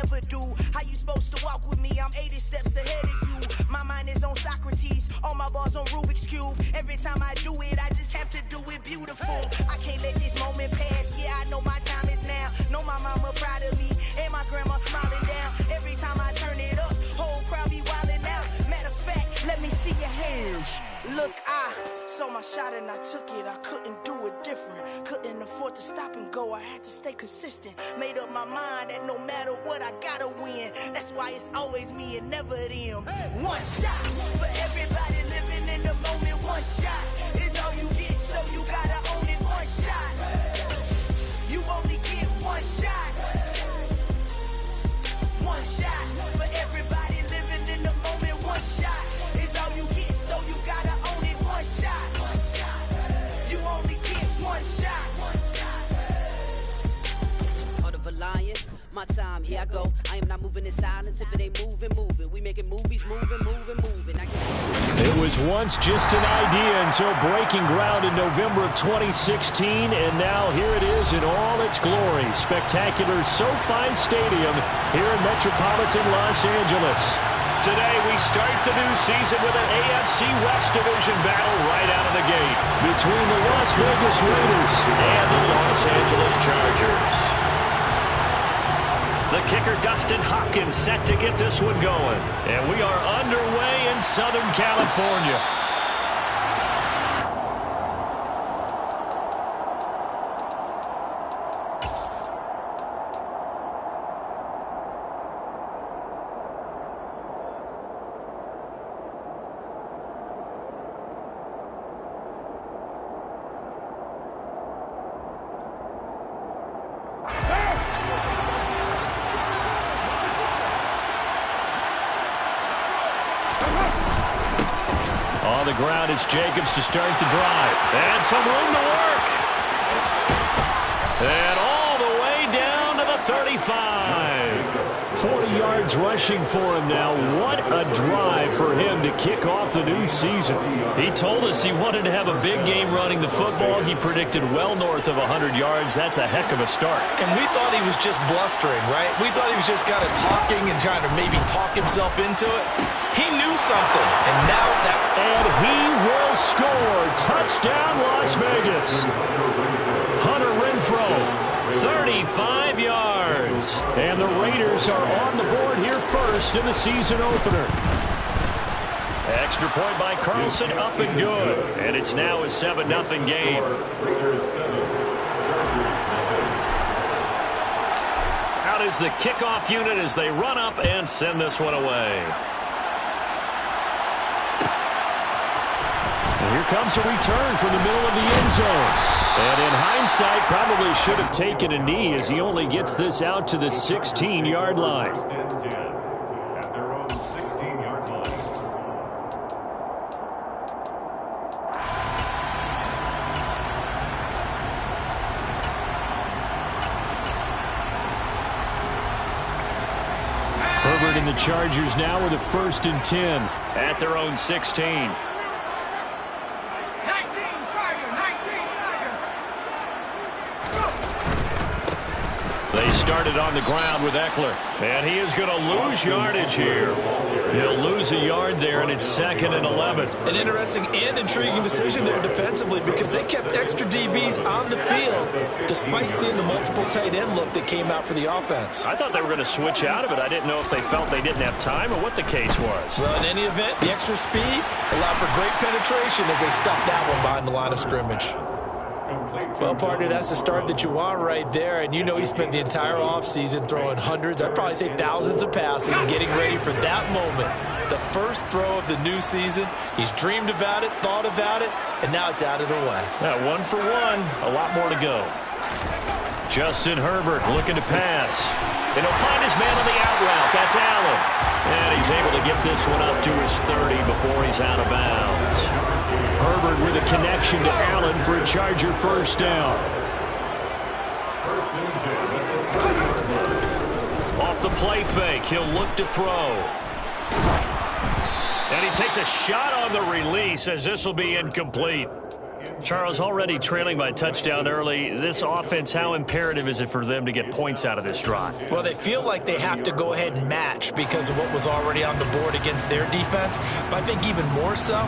ever do. How you supposed to walk with me? I'm 80 steps ahead of you. My mind is on Socrates, all my balls on Rubik's Cube. Every time I do it, I just have to do it beautiful. I can't let this moment pass. Yeah, I know my time is now. Know my mama proud of me, and my grandma smiling down. Every time I turn it up, whole crowd be wildin' out. Matter of fact, let me see your hands. Look, I saw my shot and I took it. I couldn't do it different. Couldn't afford to stop and go. I had to stay consistent. Made up my mind that no matter what, I gotta win. That's why it's always me and never them. One shot for everybody living in the moment. One shot is all you get, so you gotta own it. One shot. You only get one shot. One shot for everybody living in the moment. One shot is all you get, so you gotta own it. One shot. You only get one shot. Heart of a lion, my time, here I go. I am not moving in silence. If it ain't moving, moving. We making movies, moving. It was once just an idea until breaking ground in November of 2016, and now here it is in all its glory. Spectacular SoFi Stadium here in metropolitan Los Angeles. Today we start the new season with an AFC West Division battle right out of the gate between the Las Vegas Raiders and the Los Angeles Chargers. The kicker, Dustin Hopkins, set to get this one going. And we are underway in Southern California. On the ground, it's Jacobs to start the drive. And some room to work. And all the way down to the 35. 40 yards rushing for him now. What a drive for him to kick off the new season. He told us he wanted to have a big game running the football. He predicted well north of 100 yards. That's a heck of a start. And we thought he was just blustering, right? We thought he was just kind of talking and trying to maybe talk himself into it. He knew something, and now that... And he will score. Touchdown, Las Vegas. Hunter Renfrow, 35 yards. And the Raiders are on the board here first in the season opener. Extra point by Carlson, up and good. And it's now a 7-0 game. Out is the kickoff unit as they run up and send this one away. And here comes a return from the middle of the end zone. And in hindsight, probably should have taken a knee as he only gets this out to the 16-yard line. At their own 16-yard line. Herbert and the Chargers now with a 1st and 10 at their own 16. They started on the ground with Eckler, and he is going to lose yardage here. He'll lose a yard there, and it's 2nd and 11. An interesting and intriguing decision there defensively because they kept extra DBs on the field despite seeing the multiple tight end look that came out for the offense. I thought they were going to switch out of it. I didn't know if they felt they didn't have time or what the case was. Well, in any event, the extra speed allowed for great penetration as they stuffed that one behind the line of scrimmage. Well, partner, that's the start that you want right there. And you know he spent the entire offseason throwing hundreds, I'd probably say thousands of passes, getting ready for that moment. The first throw of the new season. He's dreamed about it, thought about it, and now it's out of the way. Yeah, 1 for 1. A lot more to go. Justin Herbert looking to pass. And he'll find his man on the out route. That's Allen. And he's able to get this one up to his 30 before he's out of bounds. Herbert with a connection to Allen for a Charger 1st down. Off the play fake, he'll look to throw. And he takes a shot on the release as this will be incomplete. Charles, already trailing by touchdown early. This offense, how imperative is it for them to get points out of this drive? Well, they feel like they have to go ahead and match because of what was already on the board against their defense. But I think even more so,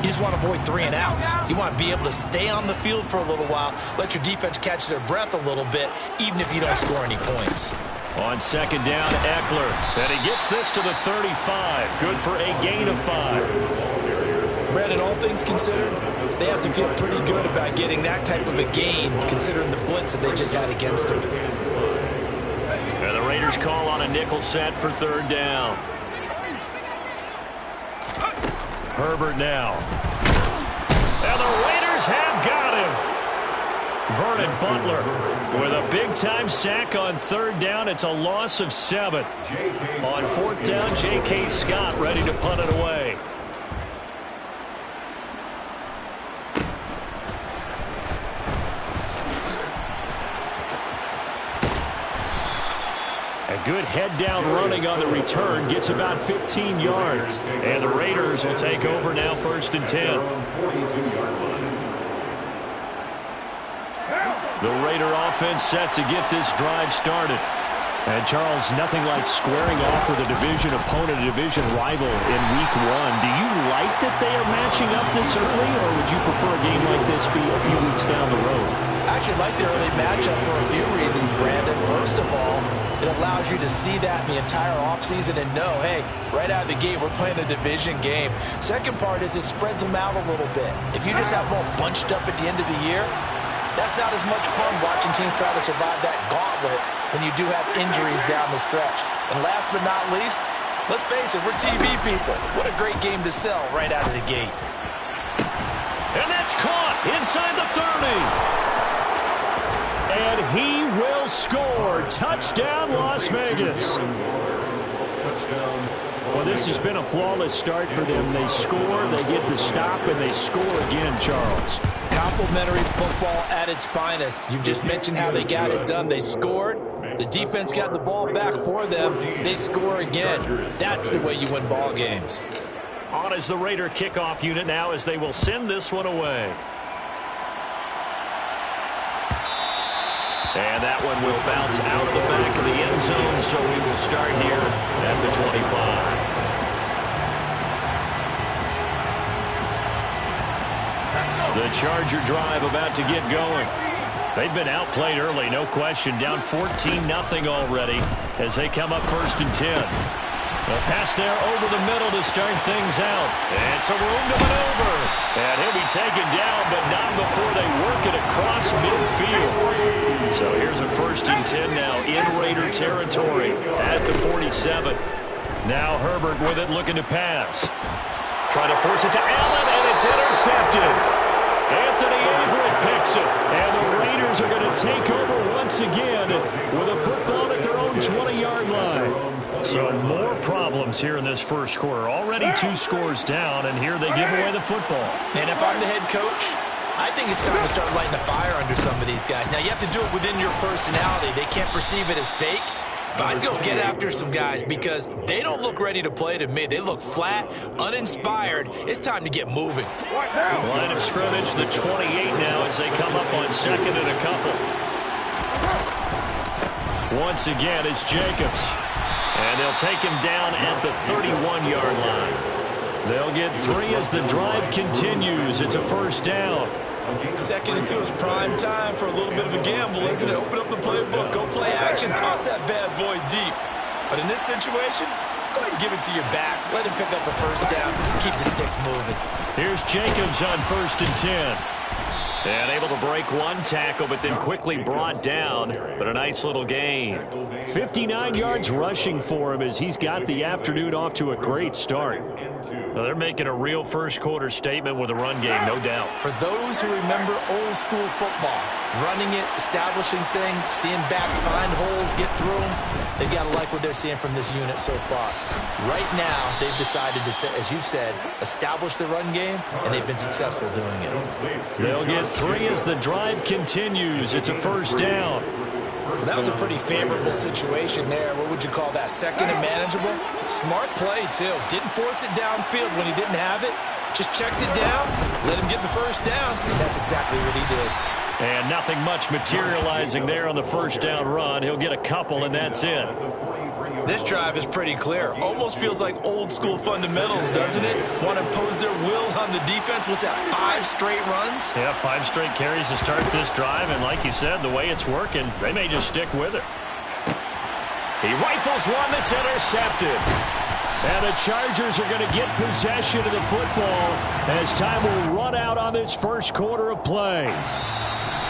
you just want to avoid 3 and outs. You want to be able to stay on the field for a little while, let your defense catch their breath a little bit, even if you don't score any points. On second down, Eckler. And he gets this to the 35. Good for a gain of 5. Brandon, all things considered, they have to feel pretty good about getting that type of a gain, considering the blitz that they just had against them. And the Raiders call on a nickel set for 3rd down. Herbert now. And the Raiders have got him. Vernon Butler with a big-time sack on 3rd down. It's a loss of 7. On 4th down, J.K. Scott ready to punt it away. A good head-down running on the return. Gets about 15 yards. And the Raiders will take over now 1st and 10. The Raider offense set to get this drive started. And, Charles, nothing like squaring off with a division opponent, a division rival in Week 1. Do you like that they are matching up this early, or would you prefer a game like this be a few weeks down the road? I actually like the early matchup for a few reasons, Brandon. First of all, it allows you to see that in the entire offseason and know, hey, right out of the gate, we're playing a division game. Second part is it spreads them out a little bit. If you just have them all bunched up at the end of the year, that's not as much fun watching teams try to survive that gauntlet when you do have injuries down the stretch. And last but not least, let's face it, we're TV people. What a great game to sell right out of the gate. And that's caught inside the 30. And he will score. Touchdown, Las Vegas. Well, this has been a flawless start for them. They score, they get the stop, and they score again, Charles. Complimentary football at its finest. You just mentioned how they got it done. They scored. The defense got the ball back for them. They score again. That's the way you win ball games. On is the Raider kickoff unit now as they will send this one away. And that one will bounce out of the back of the end zone, so we will start here at the 25. The Charger drive about to get going. They've been outplayed early, no question. Down 14-0 already as they come up 1st and 10. A pass there over the middle to start things out. And some room to maneuver. And he'll be taken down, but not before they work it across midfield. So here's a 1st and 10 now in Raider territory at the 47. Now Herbert with it, looking to pass. Trying to force it to Allen, and it's intercepted. Anthony Everett picks it, and the Raiders are going to take over once again with a football at their own 20-yard line. So more problems here in this first quarter. Already 2 scores down, and here they give away the football. And if I'm the head coach, I think it's time to start lighting a fire under some of these guys. Now, you have to do it within your personality. They can't perceive it as fake. But I'd go get after some guys because they don't look ready to play to me. They look flat, uninspired. It's time to get moving. Line of scrimmage, the 28 now as they come up on 2nd and a couple. Once again, it's Jacobs. And they'll take him down at the 31-yard line. They'll get 3 as the drive continues. It's a 1st down. 2nd and 2 is prime time for a little bit of a gamble, isn't it? Open up the playbook, go play action, toss that bad boy deep. But in this situation, go ahead and give it to your back. Let him pick up a 1st down. Keep the sticks moving. Here's Jacobs on 1st and 10. And able to break one tackle, but then quickly brought down. But a nice little gain. 59 yards rushing for him as he's got the afternoon off to a great start. Well, they're making a real first-quarter statement with a run game, no doubt. For those who remember old-school football, running it, establishing things, seeing backs find holes, get through them, they've got to like what they're seeing from this unit so far. Right now, they've decided to, as you said, establish the run game, and they've been successful doing it. They'll get 3 as the drive continues. It's a 1st down. Well, that was a pretty favorable situation there. What would you call that? 2nd and manageable? Smart play, too. Didn't force it downfield when he didn't have it. Just checked it down, let him get the first down, and that's exactly what he did. And nothing much materializing there on the first down run. He'll get a couple, and that's it. This drive is pretty clear. Almost feels like old school fundamentals, doesn't it? Want to impose their will on the defense. What's that, 5 straight runs? Yeah, 5 straight carries to start this drive, and like you said, the way it's working, they may just stick with it. He rifles one that's intercepted. And the Chargers are going to get possession of the football as time will run out on this first quarter of play.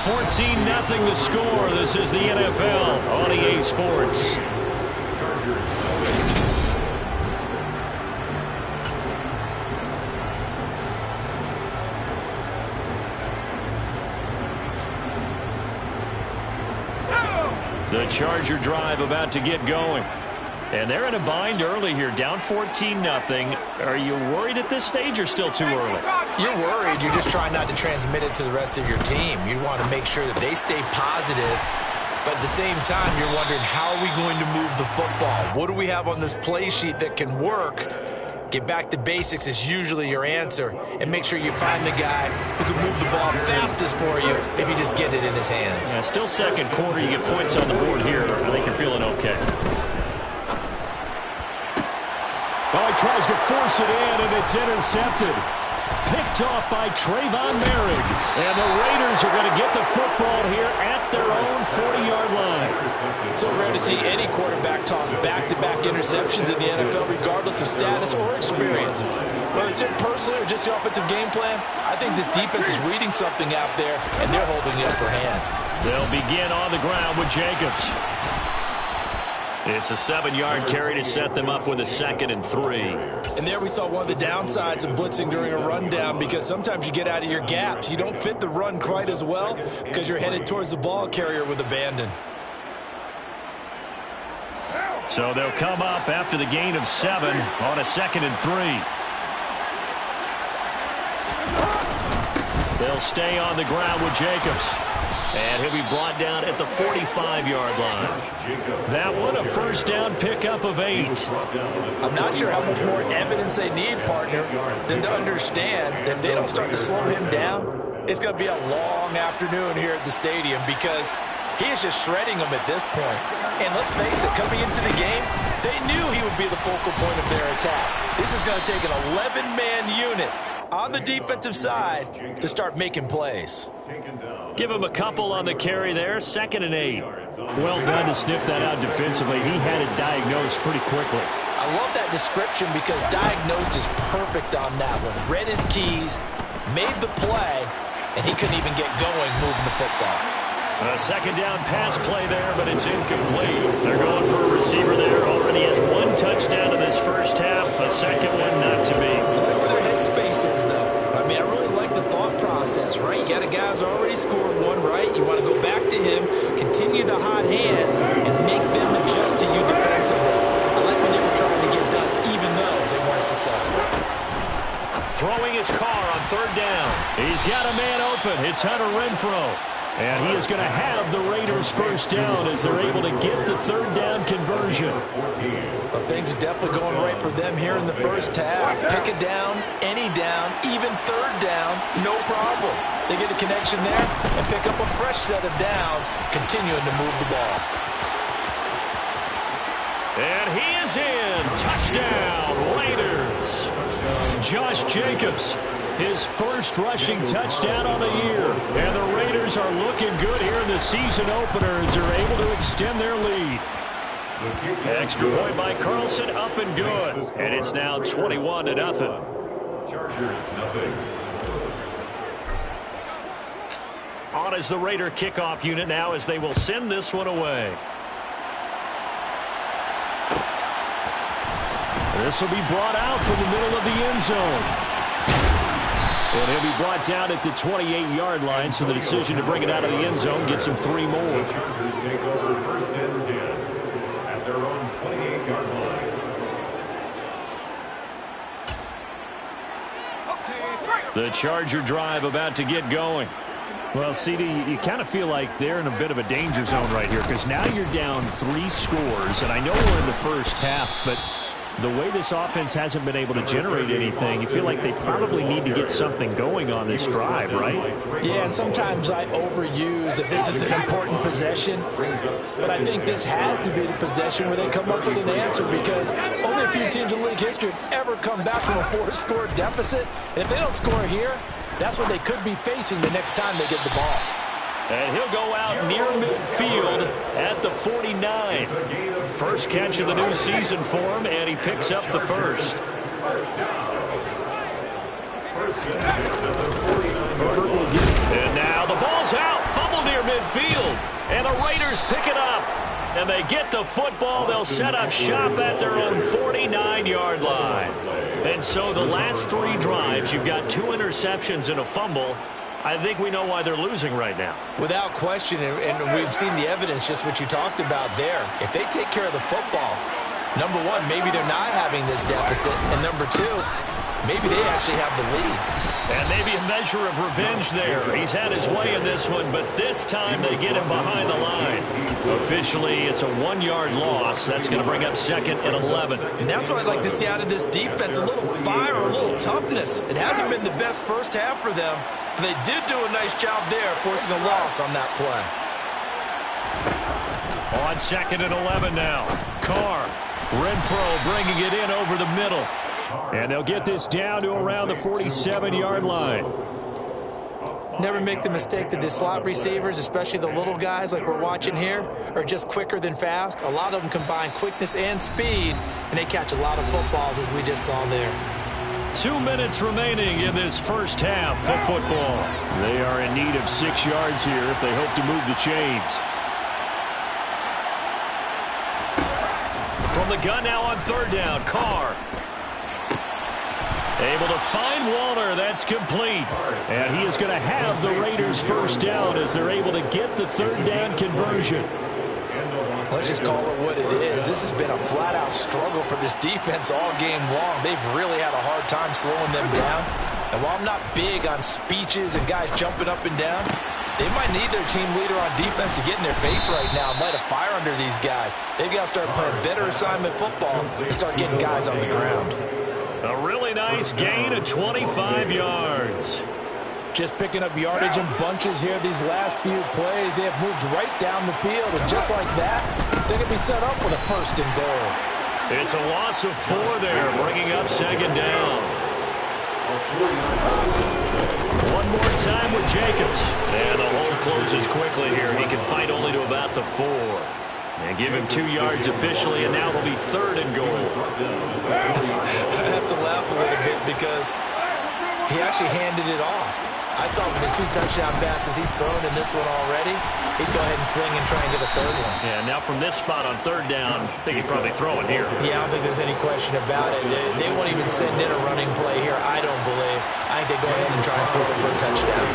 14-0 the score. This is the NFL on EA Sports. The Charger drive about to get going. And they're in a bind early here, down 14-0. Are you worried at this stage or still too early? You're worried. You're just trying not to transmit it to the rest of your team. You want to make sure that they stay positive. But at the same time, you're wondering, how are we going to move the football? What do we have on this play sheet that can work? Get back to basics is usually your answer. And make sure you find the guy who can move the ball fastest for you if you just get it in his hands. Yeah, still second quarter. You get points on the board here. I think you're feeling okay. Well, he tries to force it in, and it's intercepted. Picked off by Trayvon Merrick. And the Raiders are going to get the football here at their own 40-yard line. So rare to see any quarterback toss back-to-back interceptions in the NFL, regardless of status or experience. Whether it's him personally or just the offensive game plan, I think this defense is reading something out there, and they're holding the upper hand. They'll begin on the ground with Jacobs. It's a 7-yard carry to set them up with a 2nd and 3. And there we saw one of the downsides of blitzing during a rundown, because sometimes you get out of your gaps. You don't fit the run quite as well because you're headed towards the ball carrier with abandon. So they'll come up after the gain of 7 on a 2nd and 3. They'll stay on the ground with Jacobs. And he'll be brought down at the 45-yard line. That one, a first down pickup of 8. I'm not sure how much more evidence they need, partner, than to understand that if they don't start to slow him down, it's going to be a long afternoon here at the stadium, because he is just shredding them at this point. And let's face it, coming into the game, they knew he would be the focal point of their attack. This is going to take an 11-man unit on the defensive side to start making plays. Give him a couple on the carry there, 2nd and 8. Well done to sniff that out defensively. He had it diagnosed pretty quickly. I love that description, because diagnosed is perfect on that one. Read his keys, made the play, and he couldn't even get going moving the football. A 2nd down pass play there, but it's incomplete. They're going for a receiver there. Already has 1 touchdown in this first half. A second one not to be. I like where their headspace is, though. I mean, I really like the thought process, right? You got a guy who's already scored 1, right? You want to go back to him, continue the hot hand, and make them adjust to you defensively. I like what they were trying to get done, even though they weren't successful. Throwing his car on 3rd down. He's got a man open. It's Hunter Renfrow. And he is going to have the Raiders first down as they're able to get the 3rd down conversion. Well, things are definitely going right for them here in the first half. Pick a down, any down, even 3rd down, no problem. They get a connection there and pick up a fresh set of downs, continuing to move the ball. And he is in. Touchdown, Raiders. Josh Jacobs, his first rushing touchdown on the year. And the Raiders are looking good here in the season opener as they're able to extend their lead. Extra point by Carlson, up and good. And it's now 21-0. Chargers, nothing. On is the Raider kickoff unit now as they will send this one away. This will be brought out from the middle of the end zone. And he'll be brought down at the 28-yard line, so the decision to bring it out of the end zone gets him 3 more. The Chargers take over 1st and 10 at their own 28-yard line. The Charger drive about to get going. Well, CD, you kind of feel like they're in a bit of a danger zone right here, because now you're down 3 scores, and I know we're in the first half, but the way this offense hasn't been able to generate anything, you feel like they probably need to get something going on this drive, right? Yeah, and sometimes I overuse that this is an important possession, but I think this has to be the possession where they come up with an answer, because only a few teams in league history have ever come back from a 4-score deficit. And if they don't score here, that's what they could be facing the next time they get the ball. And he'll go out near midfield at the 49. First catch of the new season for him, and he picks up the first. And now the ball's out. Fumble near midfield. And the Raiders pick it up. And they get the football. They'll set up shop at their own 49-yard line. And so the last 3 drives, you've got 2 interceptions and a fumble. I think we know why they're losing right now. Without question, and we've seen the evidence, just what you talked about there. If they take care of the football, number one, maybe they're not having this deficit. And number two, maybe they actually have the lead. And maybe a measure of revenge there. He's had his way in this one, but this time they get him behind the line. Officially, it's a 1-yard loss. That's going to bring up 2nd and 11. And that's what I'd like to see out of this defense, a little fire, a little toughness. It hasn't been the best first half for them. They did do a nice job there, forcing a loss on that play. On 2nd and 11 now. Carr. Renfro bringing it in over the middle. And they'll get this down to around the 47-yard line. Never make the mistake that the slot receivers, especially the little guys like we're watching here, are just quicker than fast. A lot of them combine quickness and speed, and they catch a lot of footballs, as we just saw there. 2 minutes remaining in this first half of football. They are in need of 6 yards here if they hope to move the chains. From the gun now on 3rd down, Carr. Able to find Walter. That's complete. And he is going to have the Raiders first down as they're able to get the 3rd down conversion. Let's just call it what it is. This has been a flat-out struggle for this defense all game long. They've really had a hard time slowing them down. And while I'm not big on speeches and guys jumping up and down, they might need their team leader on defense to get in their face right now and light a fire under these guys. They've got to start playing better assignment football and start getting guys on the ground. A really nice gain of 25 yards. Just picking up yardage in bunches here these last few plays. They have moved right down the field, and just like that, they can be set up with a 1st and goal. It's a loss of 4 there, bringing up 2nd down. One more time with Jacobs. And the hole closes quickly here. He can fight only to about the 4. And give him 2 yards officially, and now it'll be 3rd and goal. I have to laugh a little bit because he actually handed it off. I thought with the 2 touchdown passes he's thrown in this one already, he'd go ahead and fling and try and get a 3rd one. Yeah, now from this spot on 3rd down, I think he'd probably throw it here. Yeah, I don't think there's any question about it. They won't even send in a running play here, I don't believe. I think they go ahead and try and throw it for a touchdown.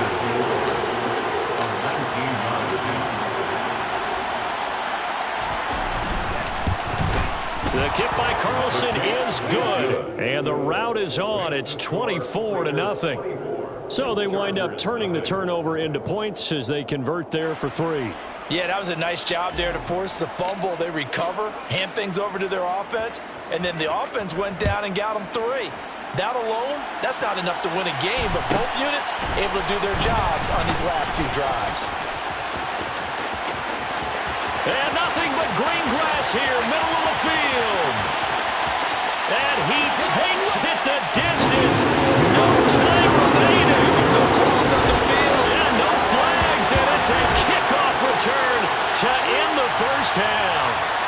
The kick by Carlson is good. And the route is on. It's 24-0. So they wind up turning the turnover into points as they convert there for 3. Yeah, that was a nice job there to force the fumble. They recover, hand things over to their offense, and then the offense went down and got them 3. That alone, that's not enough to win a game, but both units able to do their jobs on these last 2 drives. And nothing but green grass here, middle of the field. And he takes it the distance. No time remaining. No cloth on the field. And no flags, and it's a kickoff return to end the first half.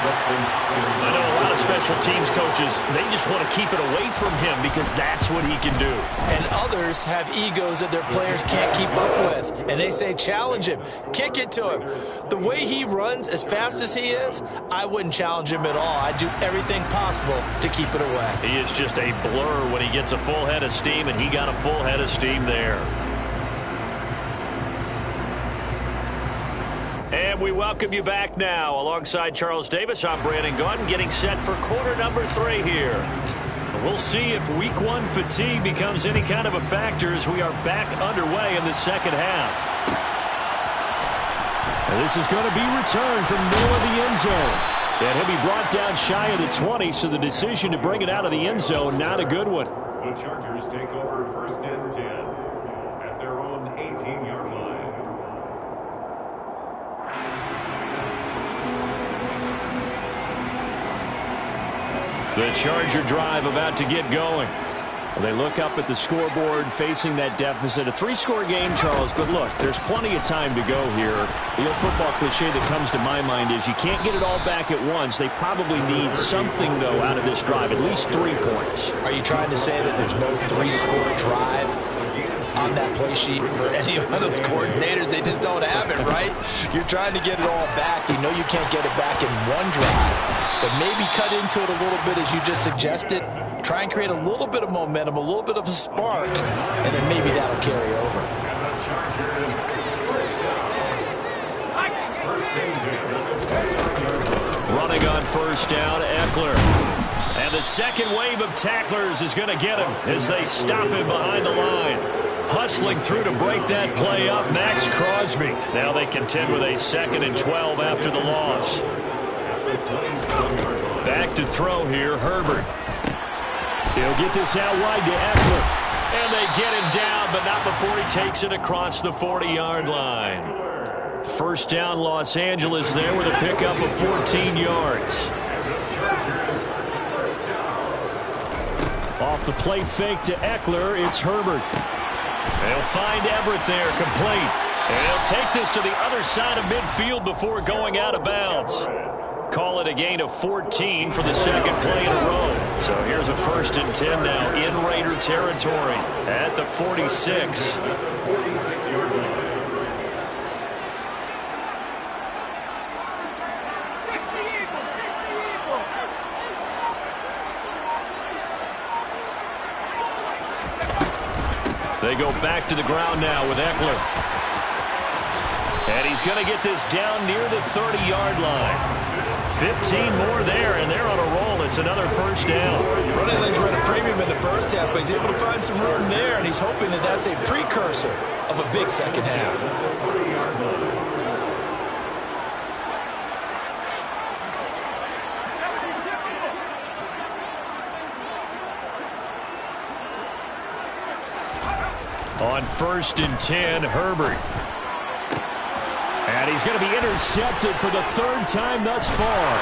I know a lot of special teams coaches, they just want to keep it away from him because that's what he can do. And others have egos that their players can't keep up with. And they say, challenge him, kick it to him. The way he runs as fast as he is, I wouldn't challenge him at all. I'd do everything possible to keep it away. He is just a blur when he gets a full head of steam, and he got a full head of steam there. And we welcome you back now. Alongside Charles Davis, I'm Brandon Gaudin, getting set for quarter number 3 here. We'll see if week 1 fatigue becomes any kind of a factor as we are back underway in the second half. And this is going to be returned from the middle of the end zone. And he'll be brought down shy of the 20, so the decision to bring it out of the end zone, not a good one. The Chargers take over 1st and 10 at their own 18-yard line. The Charger drive about to get going. They look up at the scoreboard facing that deficit. A 3-score game, Charles, but look, there's plenty of time to go here. The old football cliche that comes to my mind is you can't get it all back at once. They probably need something, though, out of this drive, at least 3 points. Are you trying to say that there's no 3-score drive on that play sheet for any of those coordinators? They just don't have it, right? You're trying to get it all back. You know you can't get it back in one drive, but maybe cut into it a little bit as you just suggested. Try and create a little bit of momentum, a little bit of a spark, and then maybe that'll carry over. Running on 1st down, Eckler. And the second wave of tacklers is going to get him as they stop him behind the line. Hustling through to break that play up, Max Crosby. Now they contend with a 2nd and 12 after the loss. Back to throw here, Herbert. He'll get this out wide to Eckler. And they get him down, but not before he takes it across the 40-yard line. 1st down, Los Angeles there with a pickup of 14 yards. Off the play fake to Eckler, it's Herbert. They'll find Everett there, complete. And he'll take this to the other side of midfield before going out of bounds. Call it a gain of 14 for the 2nd play in a row. So here's a 1st and 10 now in Raider territory at the 46. They go back to the ground now with Eckler. And he's going to get this down near the 30-yard line. 15 more there, and they're on a roll. It's another 1st down. Running lanes run a premium in the 1st half, but he's able to find some room there, and he's hoping that that's a precursor of a big 2nd half. On 1st and 10, Herbert. And he's going to be intercepted for the 3rd time thus far.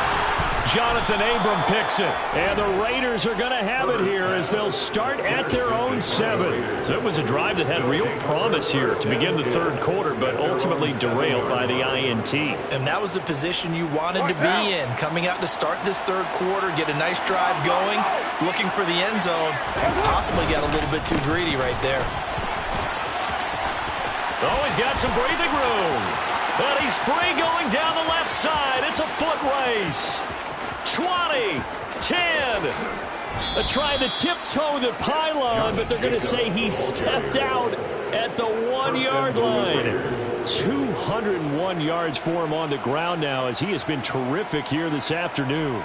Jonathan Abram picks it. And the Raiders are going to have it here as they'll start at their own 7. So it was a drive that had real promise here to begin the 3rd quarter, but ultimately derailed by the INT. And that was the position you wanted to be in. Coming out to start this 3rd quarter, get a nice drive going, looking for the end zone. Possibly got a little bit too greedy right there. Oh, he's got some breathing room. But he's free going down the left side. It's a foot race. 20, 10. They're trying to tiptoe the pylon, but they're going to say he stepped out at the 1-yard line. 201 yards for him on the ground now as he has been terrific here this afternoon.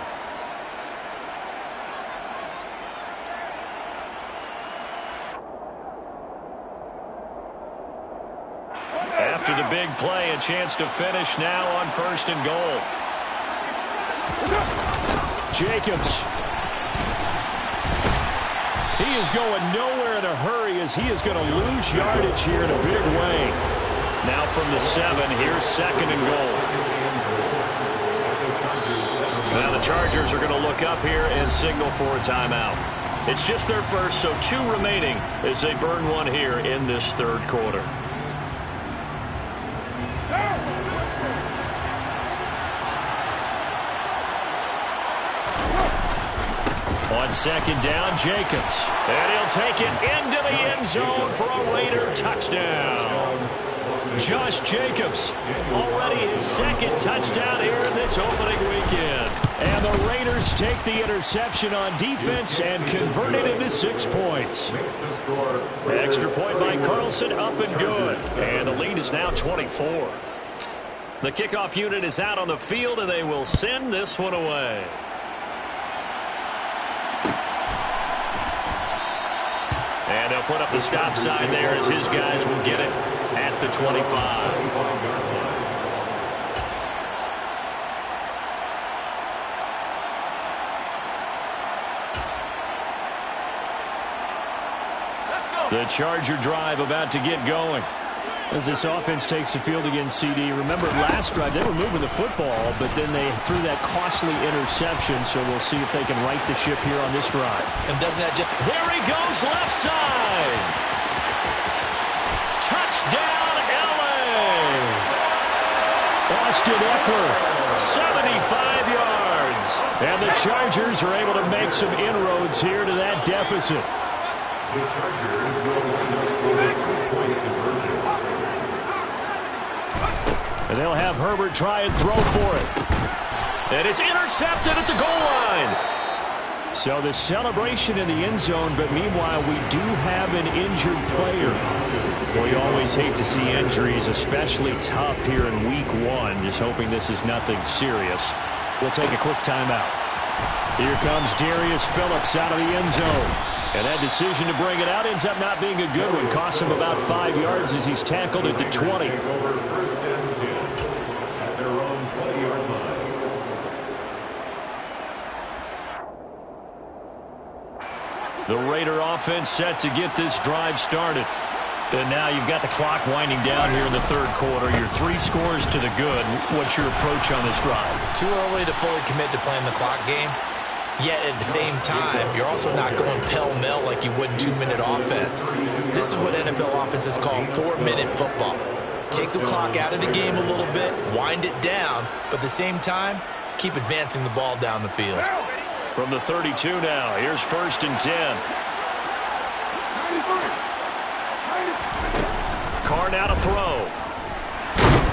After the big play, a chance to finish now on 1st and goal. Jacobs. He is going nowhere in a hurry as he is going to lose yardage here in a big way. Now from the 7, here's 2nd and goal. Now the Chargers are going to look up here and signal for a timeout. It's just their first, so 2 remaining as they burn one here in this 3rd quarter. On 2nd down, Jacobs. And he'll take it into the end zone for a Raider touchdown. Josh Jacobs, already his 2nd touchdown here in this opening weekend. And the Raiders take the interception on defense and convert it into 6 points. Extra point by Carlson, up and good. And the lead is now 24. The kickoff unit is out on the field, and they will send this one away. And they'll put up the stop sign there as his guys will get it at the 25. The Charger drive about to get going. As this offense takes the field against CD. Remember, last drive, they were moving the football, but then they threw that costly interception, so we'll see if they can right the ship here on this drive. And doesn't that just... There he goes, left side. Touchdown, L.A. Austin Eckler, 75 yards. And the Chargers are able to make some inroads here to that deficit. The Chargers will wind up with a 2-point conversion. And they'll have Herbert try and throw for it. And it's intercepted at the goal line. So the celebration in the end zone, but meanwhile we do have an injured player. Well, you always hate to see injuries, especially tough here in week 1. Just hoping this is nothing serious. We'll take a quick timeout. Here comes Darius Phillips out of the end zone. And that decision to bring it out ends up not being a good one. Costs him about 5 yards as he's tackled at the 20. Over first and 10 at their own 20-yard line. The Raider offense set to get this drive started. And now you've got the clock winding down here in the third quarter. You're 3 scores to the good. What's your approach on this drive? Too early to fully commit to playing the clock game. Yet at the same time, you're also not going pell-mell like you would in 2-minute offense. This is what NFL offenses call 4-minute football. Take the clock out of the game a little bit, wind it down, but at the same time, keep advancing the ball down the field. From the 32 now, here's first and 10. Carr now to throw.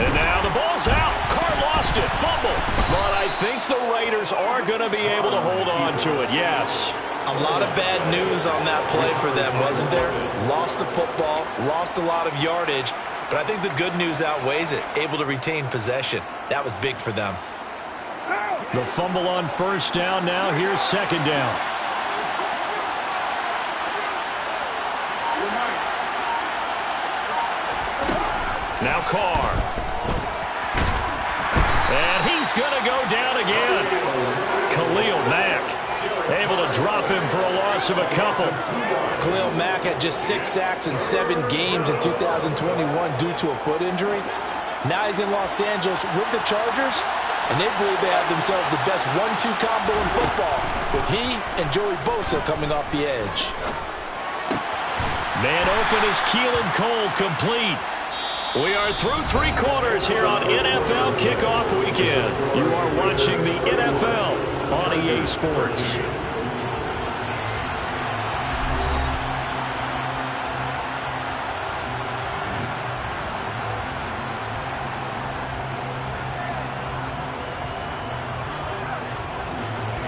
And now the ball's out. Carr lost it. Fumble. But I think the Raiders are going to be able to hold on to it. Yes. A lot of bad news on that play for them, wasn't there? Lost the football, lost a lot of yardage, but I think the good news outweighs it. Able to retain possession. That was big for them. The fumble on first down. Now here's second down. Now Carr. And he's going to go down again. Khalil Mack able to drop him for a loss of a couple. Khalil Mack had just 6 sacks in 7 games in 2021 due to a foot injury. Now he's in Los Angeles with the Chargers, and they believe they have themselves the best 1-2 combo in football, with he and Joey Bosa coming off the edge. Man open is Keelan Cole, complete. We are through 3 quarters here on NFL Kickoff Weekend. You are watching the NFL on EA Sports.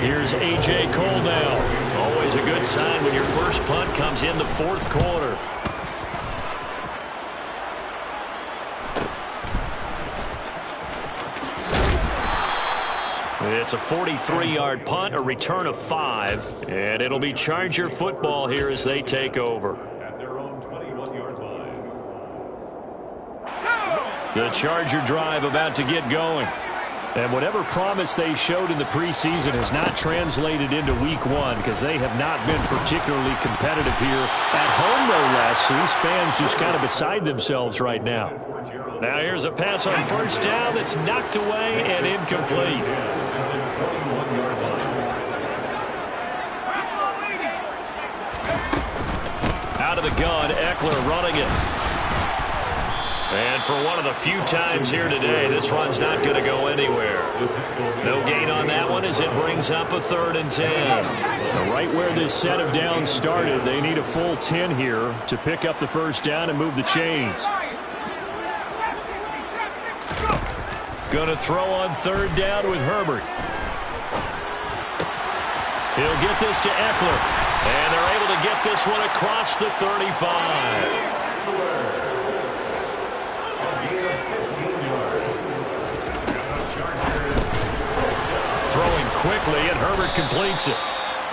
Here's A.J. Cole now. Always a good sign when your first punt comes in the fourth quarter. It's a 43-yard punt, a return of 5, and it'll be Charger football here as they take over. At their own 21-yard line. The Charger drive about to get going. And whatever promise they showed in the preseason has not translated into week 1 because they have not been particularly competitive here at home, no less. So these fans just kind of beside themselves right now. Now here's a pass on first down that's knocked away and incomplete. Out of the gun, Eckler running it. And for one of the few times here today, this run's not going to go anywhere. No gain on that one as it brings up a 3rd and 10. Now, right where this set of downs started, they need a full 10 here to pick up the first down and move the chains. Going to throw on 3rd down with Herbert. He'll get this to Eckler. And they're able to get this one across the 35. Throwing quickly, and Herbert completes it.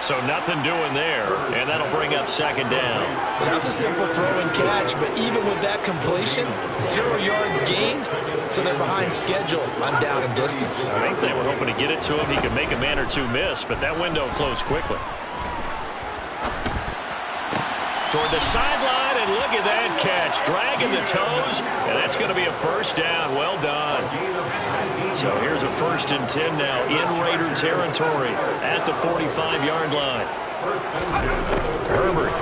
So nothing doing there, and that'll bring up 2nd down. That was a simple throw and catch, but even with that completion, 0 yards gained, so they're behind schedule on down and distance. I think they were hoping to get it to him. He could make a man or 2 miss, but that window closed quickly. Toward the sideline, and look at that catch. Dragging the toes, and that's going to be a first down. Well done. So here's a 1st and 10 now in Raider territory at the 45-yard line. Herbert.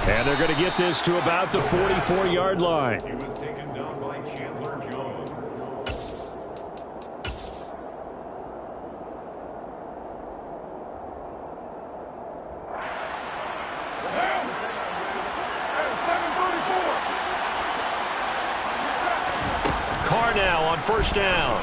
And they're going to get this to about the 44-yard line. He was taken down by Chandler Jones. Carr now on 1st down.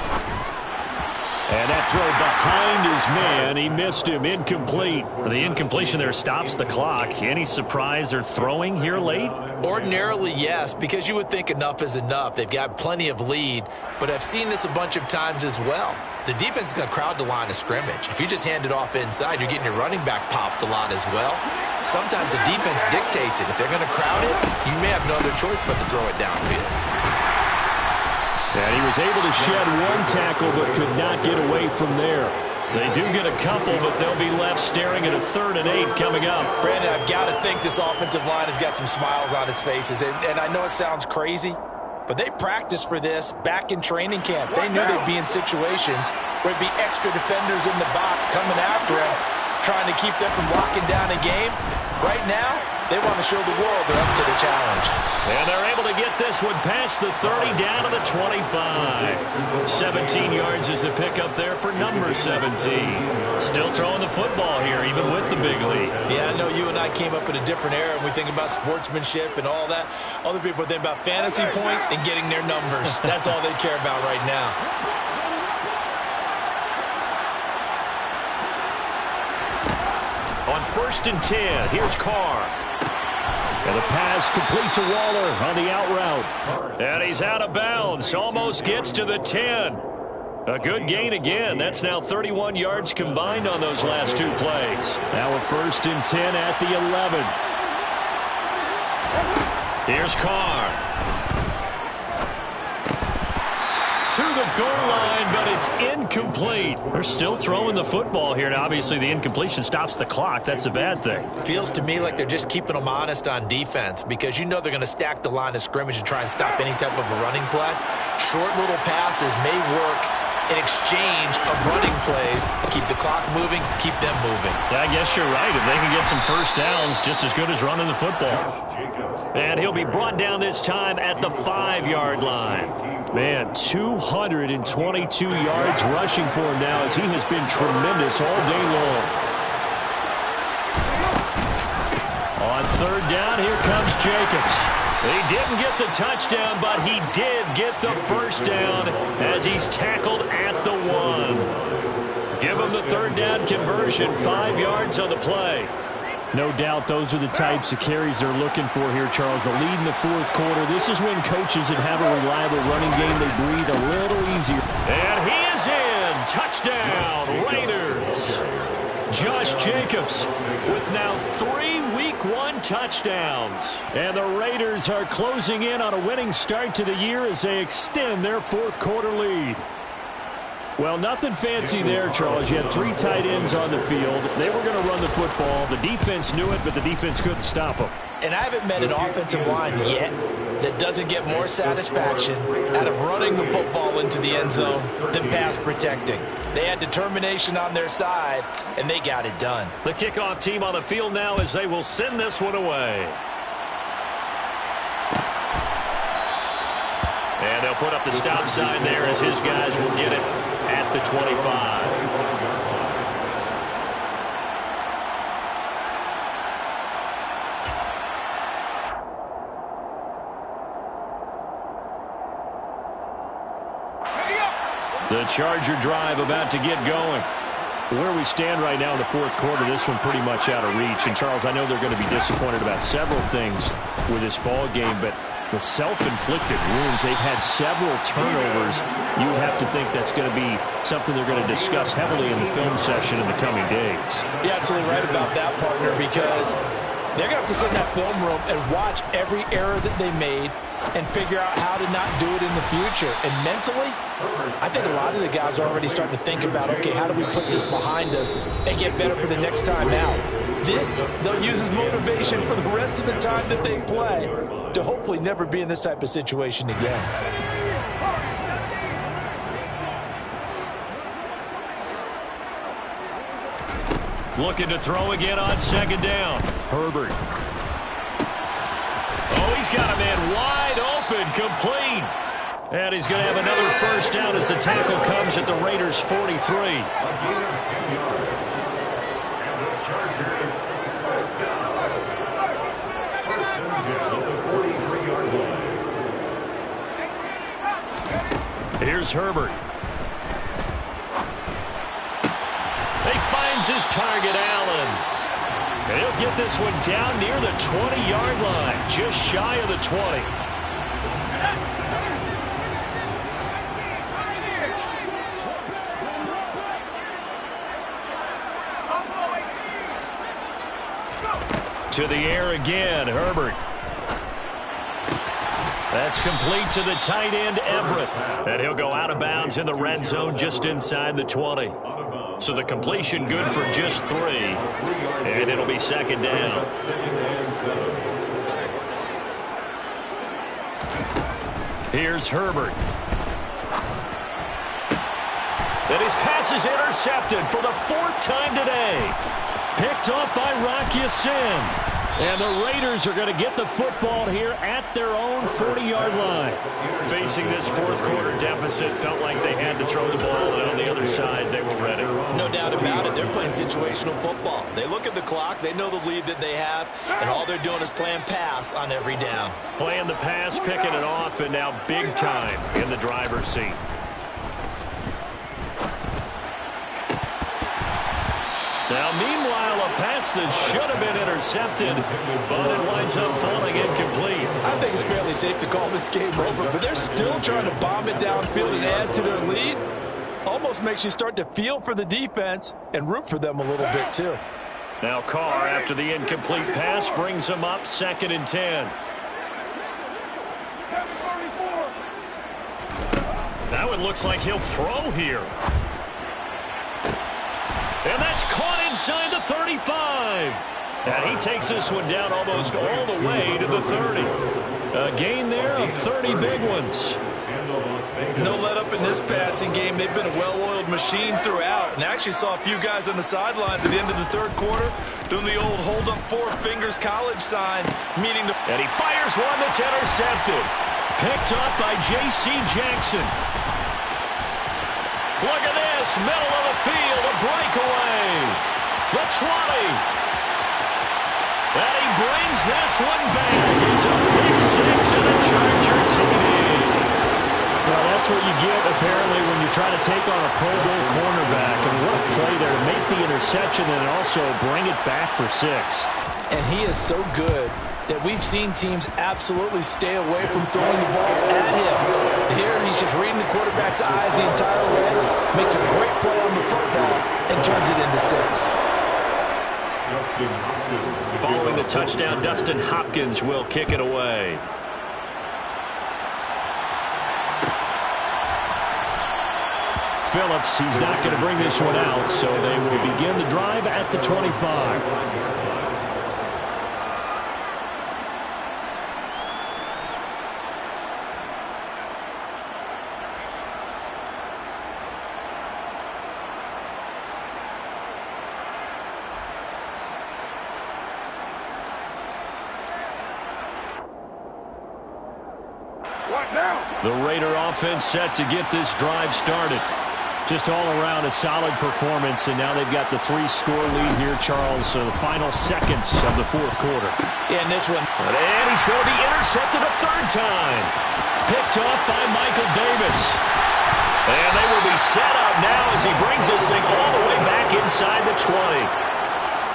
And that throw behind his man. He missed him. Incomplete. The incompletion there stops the clock. Any surprise they're throwing here late? Ordinarily, yes, because you would think enough is enough. They've got plenty of lead, but I've seen this a bunch of times as well. The defense is going to crowd the line of scrimmage. If you just hand it off inside, you're getting your running back popped a lot as well. Sometimes the defense dictates it. If they're going to crowd it, you may have no other choice but to throw it downfield. And he was able to shed one tackle but could not get away from there. They do get a couple, but they'll be left staring at a 3rd and 8 coming up. Brandon, I've got to think this offensive line has got some smiles on its faces. And I know it sounds crazy, but they practiced for this back in training camp. They knew they'd be in situations where it'd be extra defenders in the box coming after him, trying to keep them from locking down a game. Right now, they want to show the world they're up to the challenge. And they're able to get this one past the 30 down to the 25. 17 yards is the pickup there for number 17. Still throwing the football here, even with the big lead. Yeah, I know you and I came up in a different era, and we think about sportsmanship and all that. Other people think about fantasy points and getting their numbers. That's all they care about right now. On 1st and 10, here's Carr. And the pass complete to Waller on the out route. And he's out of bounds. Almost gets to the 10. A good gain again. That's now 31 yards combined on those last 2 plays. Now a 1st and 10 at the 11. Here's Carr. To the goal line, but it's incomplete. They're still throwing the football here. Now, obviously, the incompletion stops the clock. That's a bad thing. Feels to me like they're just keeping them honest on defense because you know they're going to stack the line of scrimmage and try and stop any type of a running play. Short little passes may work in exchange of running plays. Keep the clock moving, keep them moving. I guess you're right. If they can get some 1st downs, just as good as running the football. And he'll be brought down this time at the 5-yard line. Man, 222 yards rushing for him now as he has been tremendous all day long. On 3rd down, here comes Jacobs. He didn't get the touchdown, but he did get the 1st down as he's tackled at the 1. Give him the 3rd down conversion, 5 yards on the play. No doubt those are the types of carries they're looking for here, Charles. The lead in the 4th quarter. This is when coaches that have a reliable running game, they breathe a little easier. And he is in. Touchdown, Raiders. Josh Jacobs with now 3 Week 1 touchdowns. And the Raiders are closing in on a winning start to the year as they extend their 4th quarter lead. Well, nothing fancy there, Charles. You had 3 tight ends on the field. They were going to run the football. The defense knew it, but the defense couldn't stop them. And I haven't met an offensive line yet that doesn't get more satisfaction out of running the football into the end zone than pass protecting. They had determination on their side, and they got it done. The kickoff team on the field now as they will send this one away. And they'll put up the stop sign there as his guys will get it at the 25. The Charger drive about to get going. Where we stand right now in the 4th quarter, this one pretty much out of reach. And, Charles, I know they're going to be disappointed about several things with this ball game, but the self-inflicted wounds, they've had several turnovers. You would have to think that's going to be something they're going to discuss heavily in the film session in the coming days. You're absolutely right about that, partner, because they're going to have to sit in that film room and watch every error that they made, and figure out how to not do it in the future. And mentally, I think a lot of the guys are already starting to think about, okay, how do we put this behind us and get better for the next time out? This, they'll use as motivation for the rest of the time that they play to hopefully never be in this type of situation again. Looking to throw again on second down. Herbert. Oh, he's got a man wide open, complete. And he's going to have another first down as the tackle comes at the Raiders' 43. A gain of 10 yards. And the Chargers first down. First and 10 at the 43-yard line. Here's Herbert. He finds his target, Allen. And he'll get this one down near the 20-yard line, just shy of the 20. To the air again, Herbert. That's complete to the tight end, Everett. And he'll go out of bounds in the red zone just inside the 20. So the completion good for just 3. And it'll be second down. Here's Herbert. And his pass is intercepted for the 4th time today. Picked off by Rocky Sin. And the Raiders are going to get the football here at their own 40-yard line. Facing this fourth quarter deficit, felt like they had to throw the ball, and on the other side, they were ready. No doubt about it. They're playing situational football. They look at the clock, they know the lead that they have, and all they're doing is playing pass on every down. Playing the pass, picking it off, and now big time in the driver's seat. Now, meanwhile, a pass that should have been intercepted, but it winds up falling incomplete. I think it's fairly safe to call this game over, but they're still trying to bomb it downfield and add to their lead. Almost makes you start to feel for the defense and root for them a little bit, too. Now Carr, after the incomplete pass, brings them up 2nd and 10. Now it looks like he'll throw here. And that's caught inside the 35. And he takes this one down almost all the way to the 30. A gain there of 30 big ones. No let up in this passing game. They've been a well-oiled machine throughout. And actually saw a few guys on the sidelines at the end of the 3rd quarter doing the old hold up 4 fingers college sign, meaning to... And he fires one that's intercepted. Picked up by J.C. Jackson. Look at this, middle of the field, a breakaway. The 20. And he brings this one back. It's a big 6 and a Charger TD. Well, that's what you get, apparently, when you try to take on a Pro Bowl cornerback. And what a play there to make the interception and also bring it back for 6. And he is so good that we've seen teams absolutely stay away from throwing the ball at him. Here, he's just reading the quarterback's eyes the entire way, makes a great play on the football, and turns it into 6. Following the touchdown, Dustin Hopkins will kick it away. Phillips, he's not going to bring this one out, so they will begin the drive at the 25. The Raider offense set to get this drive started. Just all around a solid performance, and now they've got the 3-score lead here, Charles. So the final seconds of the 4th quarter. Yeah, and this one. And he's going to be intercepted a 3rd time. Picked off by Michael Davis. And they will be set up now as he brings this thing all the way back inside the 20.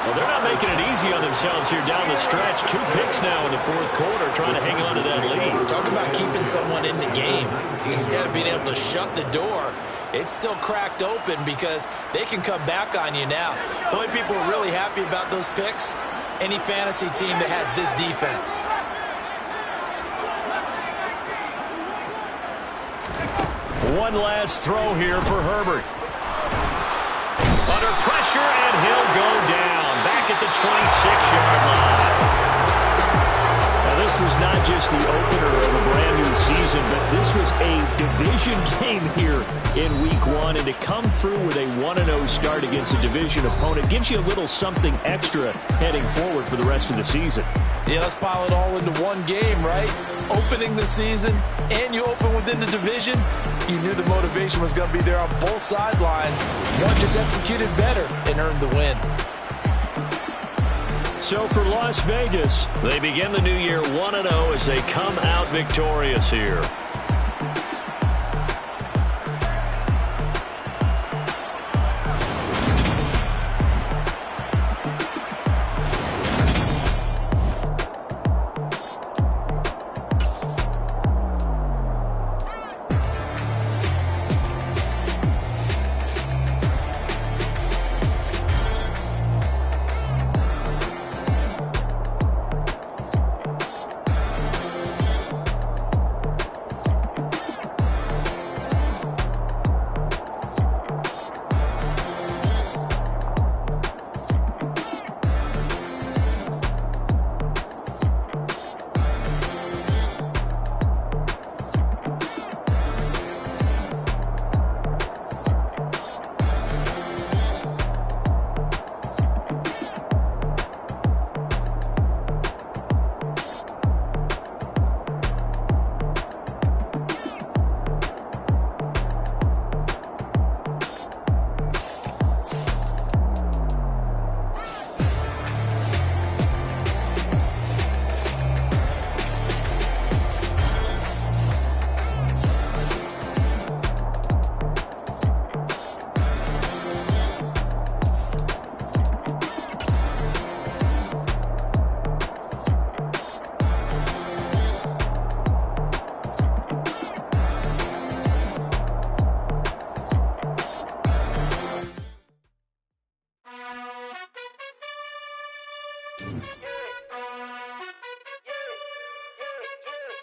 Well, they're not making it easy on themselves here down the stretch. 2 picks now in the 4th quarter, trying to hang on to that lead. Talk about keeping someone in the game. Instead of being able to shut the door, it's still cracked open because they can come back on you now. The only people who are really happy about those picks, any fantasy team that has this defense. One last throw here for Herbert. Under pressure, and he'll go down. Back at the 26-yard line. Now, this was not just the opener of a brand-new season, but this was a division game here in Week 1. And to come through with a 1-0 start against a division opponent gives you a little something extra heading forward for the rest of the season. Yeah, let's pile it all into one game, right? Opening the season, and you open within the division. You knew the motivation was going to be there on both sidelines. One just executed better and earned the win. So for Las Vegas, they begin the new year 1-0 as they come out victorious here.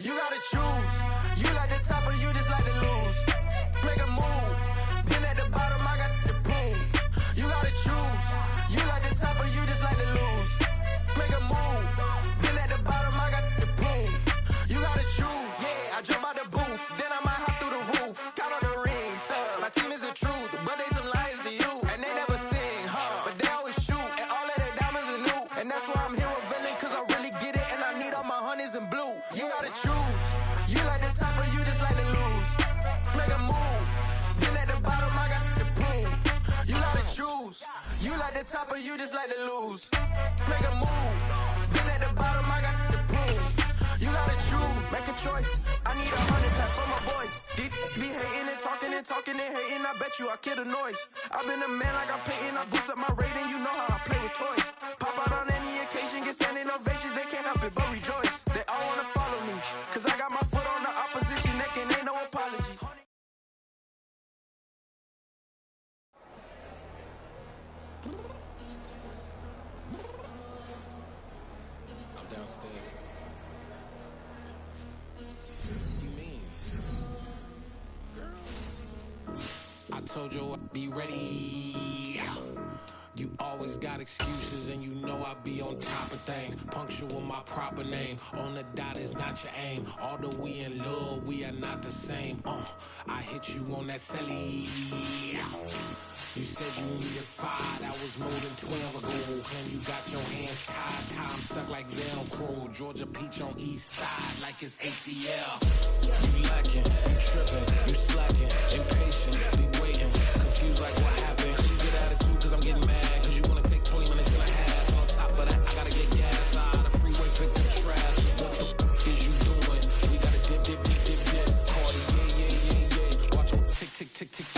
You gotta choose. You like the top or you just like to lose. Make a move. Been at the bottom, I got the prove. You gotta choose. You like the top or you just like to lose. Make a move. Been at the bottom, I got the prove. You gotta choose. Yeah, I jump out the booth. Then I might hop through the roof. Count on the rings. My team is the truth, but they some liars to you. And they never sing, but they always shoot. And all of their diamonds are new. And that's why I'm here with villain, cause I really get it. And I need all my honeys in blue. You gotta choose. You like the top or you just like to lose. Make a move. Been at the bottom, I got the proof. You gotta choose. You like the top or you just like to lose. Make a move. Been at the bottom, I got the proof. You gotta choose. Make a choice. I need 100 pack for my boys. Be hating and talking and hating. I bet you I kill the noise. I've been a man like I'm painting. I boost up my rating. You know how I play with toys. Pop out on any occasion, get standing ovations. They can't help it but rejoice. They all wanna follow me, cause I got my foot on the opposition neck and ain't no apologies. I'm downstairs. You mean? Girl, I told you I'd be ready. You always got excuses and you know I be on top of things. Punctual my proper name. On the dot is not your aim. Although we in love, we are not the same. I hit you on that celly. You said you needed 5, that was more than 12 ago. And you got your hands tied, time stuck like Velcro. Georgia Peach on east side like it's ATL. You lacking, you tripping, you slacking, impatient, be waiting, confused like what happened. You get attitude cause I'm getting mad, cause you wanna take 20 minutes and a half. On top of that, I gotta get gas out of the freeway, sick of the trash. What the is you doing? We gotta dip. Cardi, yeah. Watch it tick, tick, tick, tick.